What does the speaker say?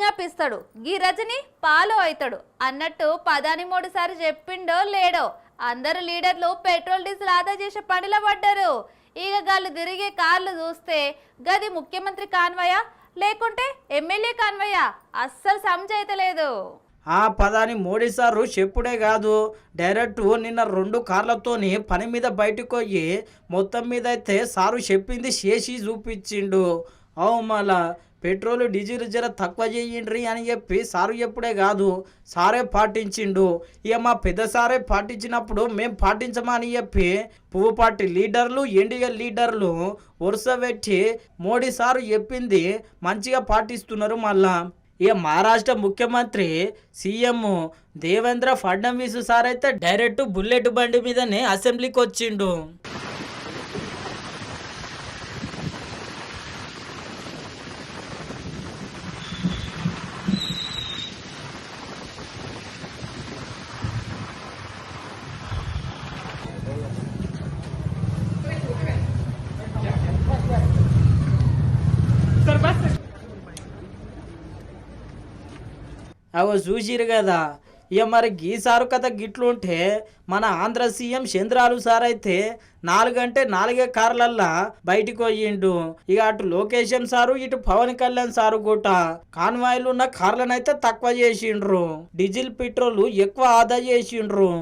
Up ఇస్తాడు, గీ రజని పాలో అవుతాడు అన్నట్టు పదాని 3 సార్లు చెప్పిండో లేడో అందరు లీడర్లు పెట్రోల్ డీజిల్ ఆదా చేసే పనిలో పడ్డారు. ఇక గాళ్ళు తిరిగే కార్లు చూస్తే గది ముఖ్యమంత్రి కాన్వయా లేకుంటే ఎమ్మెల్యే కాన్వయా అస్సలు సమజైతలేదు. ఆ పదాని మోడీ సారు చెప్పుడే కాదు, డైరెక్ట్ నిన్న 2 కార్లతోని పని మీద బయటకు పోయి మొత్తం మీద అయితే సారు చెప్పింది చేసి చూపించిండు. అవు మళ్ళా పెట్రోల్ డీజిల్ జర తక్కువ చేయండి అని చెప్పి సారు చెప్పుడే కాదు, సారే పాటించిండు. ఇక మా పెద్ద సారే పాటించినప్పుడు మేము పాటించమా అని చెప్పి పువ్వు పార్టీ లీడర్లు ఎన్డీఏ లీడర్లు వరుస పెట్టి మోడీ సారు చెప్పింది మంచిగా పాటిస్తున్నారు. మళ్ళా ఇక మహారాష్ట్ర ముఖ్యమంత్రి సీఎం దేవేంద్ర ఫడ్నవీస్ సార్ అయితే డైరెక్ట్ బుల్లెట్ బండి మీదనే అసెంబ్లీకి వచ్చిండు. అవి చూసిరు కదా. ఇక మరి గీసారు కథ గిట్లుంటే మన ఆంధ్ర సీఎం చంద్రాలు సార్ అయితే 4 అంటే 4 కార్లల్లా బయటికి పోయిండు. ఇక అటు లోకేషన్ సారు ఇటు పవన్ కళ్యాణ్ సారు కూడా కాన్వాయ్లు ఉన్న కార్లను అయితే తక్కువ చేసిండ్రు, డీజిల్ పెట్రోల్ ఎక్కువ ఆదా చేసిండ్రు.